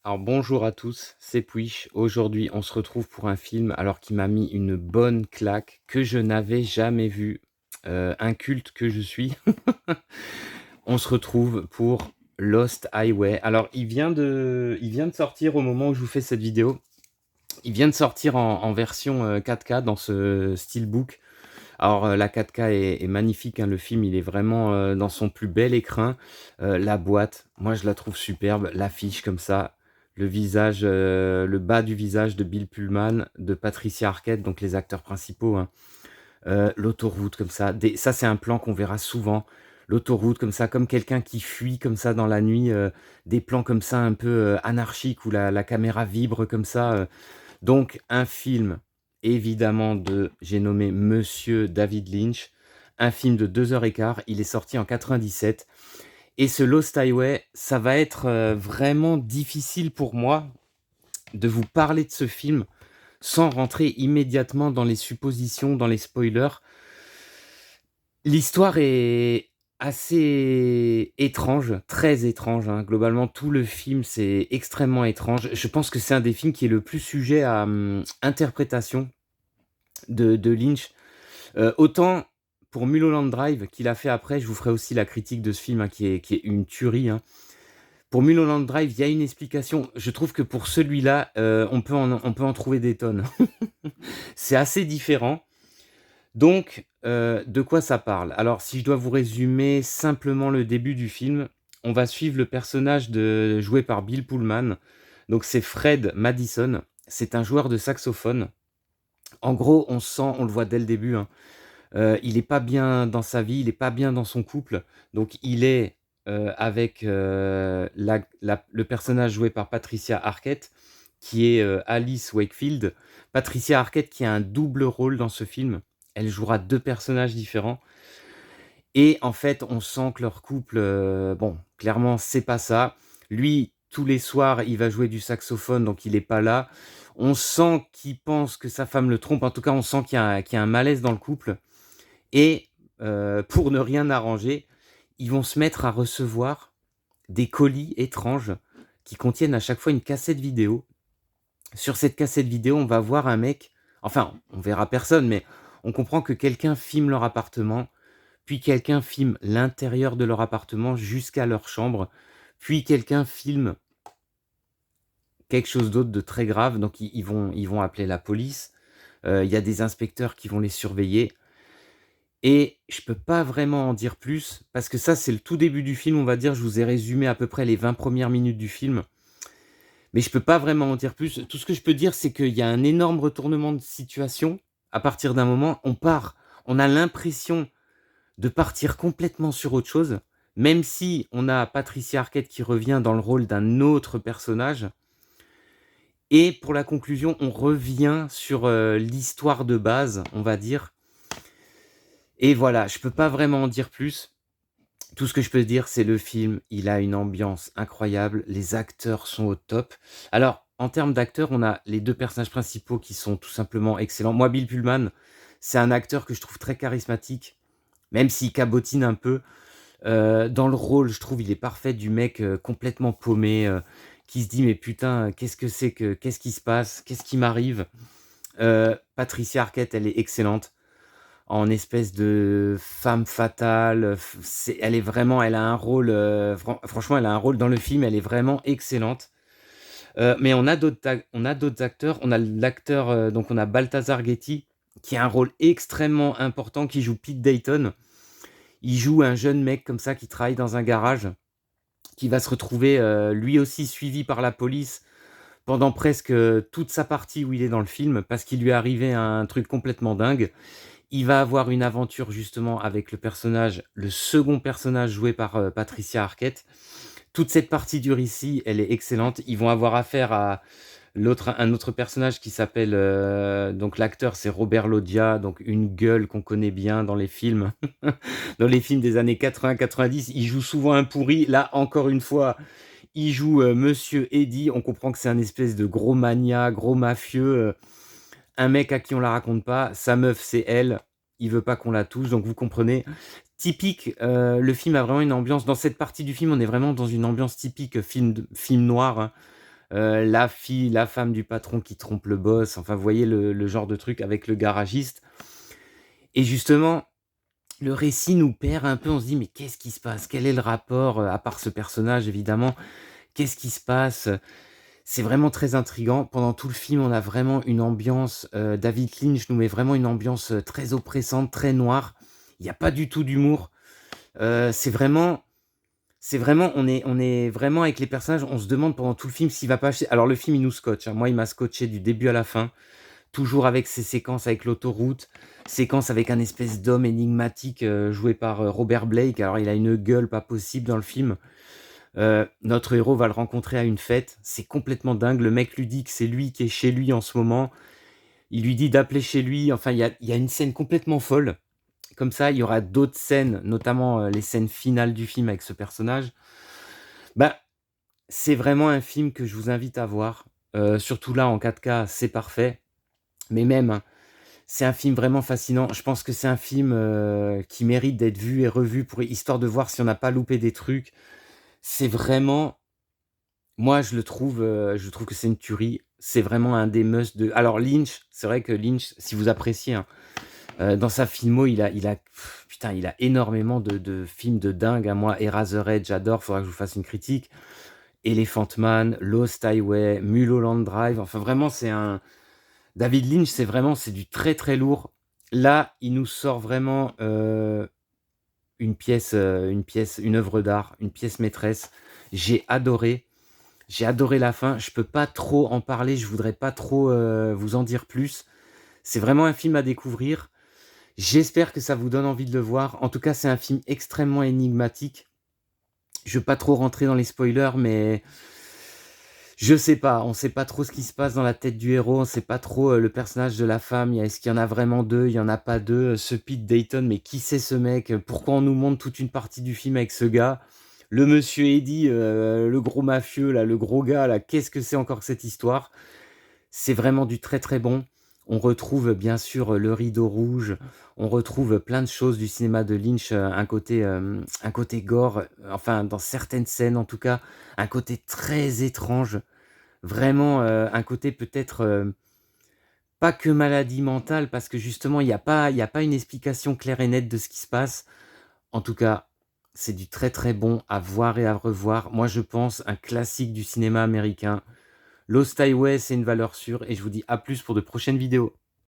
Alors bonjour à tous, c'est Pouiche. Aujourd'hui, on se retrouve pour un film alors qui m'a mis une bonne claque que je n'avais jamais vu, un culte que je suis. On se retrouve pour Lost Highway. Alors il vient de sortir au moment où je vous fais cette vidéo. Il vient de sortir en version, 4K dans ce steelbook. Alors, la 4K est magnifique, hein, le film il est vraiment, dans son plus bel écrin. La boîte, moi je la trouve superbe, l'affiche comme ça, le visage, le bas du visage de Bill Pullman, de Patricia Arquette, donc les acteurs principaux, hein. L'autoroute comme ça, ça c'est un plan qu'on verra souvent. L'autoroute comme ça, comme quelqu'un qui fuit comme ça dans la nuit, des plans comme ça un peu, anarchiques où la caméra vibre comme ça, donc un film évidemment j'ai nommé Monsieur David Lynch, un film de 2 heures et quart. Il est sorti en 97 et ce Lost Highway, ça va être, vraiment difficile pour moi de vous parler de ce film sans rentrer immédiatement dans les suppositions, dans les spoilers. L'histoire est assez étrange, très étrange, hein. Globalement, tout le film, c'est extrêmement étrange. Je pense que c'est un des films qui est le plus sujet à, interprétation de Lynch. Autant pour Mulholland Drive qu'il a fait après, je vous ferai aussi la critique de ce film, hein, qui est une tuerie, hein. Pour Mulholland Drive, il y a une explication. Je trouve que pour celui-là, on peut en trouver des tonnes. C'est assez différent. Donc, de quoi ça parle? Alors, si je dois vous résumer simplement le début du film, on va suivre le personnage joué par Bill Pullman. Donc c'est Fred Madison. C'est un joueur de saxophone. En gros, on le voit dès le début, hein. Il est pas bien dans sa vie, il est pas bien dans son couple, donc il est, avec, le personnage joué par Patricia Arquette, qui est, Alice Wakefield. Patricia Arquette qui a un double rôle dans ce film. Elle jouera 2 personnages différents et en fait, on sent que leur couple, bon, clairement, c'est pas ça. Lui, tous les soirs, il va jouer du saxophone, donc il est pas là. On sent qu'il pense que sa femme le trompe. En tout cas, on sent qu'il y a un malaise dans le couple et pour ne rien arranger, ils vont se mettre à recevoir des colis étranges qui contiennent à chaque fois une cassette vidéo. Sur cette cassette vidéo, on va voir un mec, enfin, on verra personne, mais on comprend que quelqu'un filme leur appartement, puis quelqu'un filme l'intérieur de leur appartement jusqu'à leur chambre, puis quelqu'un filme quelque chose d'autre de très grave, donc ils vont appeler la police. Il y a des inspecteurs qui vont les surveiller. Et je peux pas vraiment en dire plus, parce que ça, c'est le tout début du film, on va dire. Je vous ai résumé à peu près les 20 premières minutes du film, mais je peux pas vraiment en dire plus. Tout ce que je peux dire, c'est qu'il y a un énorme retournement de situation. À partir d'un moment, on a l'impression de partir complètement sur autre chose, même si on a Patricia Arquette qui revient dans le rôle d'un autre personnage. Et pour la conclusion, on revient sur, l'histoire de base, on va dire. Et voilà, je peux pas vraiment en dire plus. Tout ce que je peux dire, c'est le film, il a une ambiance incroyable, les acteurs sont au top. Alors, en termes d'acteurs, on a les 2 personnages principaux qui sont tout simplement excellents. Moi, Bill Pullman, c'est un acteur que je trouve très charismatique, même s'il cabotine un peu. Dans le rôle, je trouve, il est parfait du mec, complètement paumé, qui se dit: «Mais putain, qu'est-ce qui se passe? Qu'est-ce qui m'arrive?» Patricia Arquette, elle est excellente en espèce de femme fatale, elle a un rôle, franchement, elle a un rôle dans le film, elle est vraiment excellente. Mais on a d'autres acteurs. On a l'acteur, donc on a Balthazar Getty, qui a un rôle extrêmement important, qui joue Pete Dayton. Il joue un jeune mec comme ça qui travaille dans un garage, qui va se retrouver, lui aussi suivi par la police pendant presque, toute sa partie où il est dans le film, parce qu'il lui est arrivé un truc complètement dingue. Il va avoir une aventure justement avec le second personnage joué par, Patricia Arquette. Toute cette partie du récit, elle est excellente. Ils vont avoir affaire à un autre personnage qui s'appelle, donc l'acteur c'est Robert Loggia, donc une gueule qu'on connaît bien dans les films. Dans les films des années 80-90, il joue souvent un pourri. Là, encore une fois, il joue, Monsieur Eddy. On comprend que c'est un espèce de gros mania, gros mafieux, un mec à qui on la raconte pas. Sa meuf, c'est elle. Il veut pas qu'on la touche, donc vous comprenez. Typique, le film a vraiment une ambiance dans cette partie du film, on est vraiment dans une ambiance typique film noir, hein. la femme du patron qui trompe le boss, enfin, vous voyez le genre de truc avec le garagiste et justement, le récit nous perd un peu, on se dit: «Mais qu'est-ce qui se passe? Quel est le rapport?» À part ce personnage évidemment, qu'est-ce qui se passe? C'est vraiment très intriguant. Pendant tout le film, on a vraiment une ambiance, David Lynch nous met vraiment une ambiance, très oppressante, très noire. Il y a pas du tout d'humour. C'est vraiment on est vraiment avec les personnages, on se demande pendant tout le film s'il va pas acheter alors le film, il nous scotche, hein. Moi, il m'a scotché du début à la fin, toujours avec ces séquences avec l'autoroute, séquence avec un espèce d'homme énigmatique, joué par, Robert Blake. Alors il a une gueule pas possible dans le film. Notre héros va le rencontrer à une fête, c'est complètement dingue. Le mec lui dit que c'est lui qui est chez lui en ce moment. Il lui dit d'appeler chez lui, enfin il y a une scène complètement folle. Comme ça, il y aura d'autres scènes, notamment, les scènes finales du film avec ce personnage. Bah, c'est vraiment un film que je vous invite à voir, surtout là en 4K, c'est parfait. Mais même, hein, c'est un film vraiment fascinant. Je pense que c'est un film, qui mérite d'être vu et revu pour histoire de voir si on n'a pas loupé des trucs. C'est vraiment moi je trouve que c'est une tuerie. C'est vraiment un des must de alors Lynch, c'est vrai que Lynch, si vous appréciez, hein, dans sa filmo, putain, il a énormément de films de dingue, hein. Moi, Eraserhead, j'adore, faudra que je vous fasse une critique. Elephant Man, Lost Highway, Mulholland Drive, enfin vraiment David Lynch, c'est du très, très lourd. Là, il nous sort vraiment, une œuvre d'art, une pièce maîtresse. J'ai adoré, j'ai adoré la fin. Je peux pas trop en parler, je voudrais pas trop, vous en dire plus. C'est vraiment un film à découvrir. J'espère que ça vous donne envie de le voir. En tout cas, c'est un film extrêmement énigmatique. Je veux pas trop rentrer dans les spoilers, mais je sais pas, on sait pas trop ce qui se passe dans la tête du héros, on sait pas trop, le personnage de la femme, est-ce qu'il y en a vraiment 2? Il y en a pas 2? Ce Pete Dayton, mais qui c'est ce mec? Pourquoi on nous montre toute une partie du film avec ce gars? Le monsieur Eddie, le gros mafieux là, le gros gars là, qu'est-ce que c'est encore que cette histoire? C'est vraiment du très, très bon. On retrouve bien sûr, Le Rideau Rouge, on retrouve plein de choses du cinéma de Lynch, un côté gore, enfin dans certaines scènes en tout cas, un côté très étrange. Vraiment, un côté peut-être, pas que maladie mentale parce que justement il y a pas une explication claire et nette de ce qui se passe. En tout cas, c'est du très, très bon à voir et à revoir. Moi, je pense un classique du cinéma américain. Lost Highway, c'est une valeur sûre et je vous dis à plus pour de prochaines vidéos.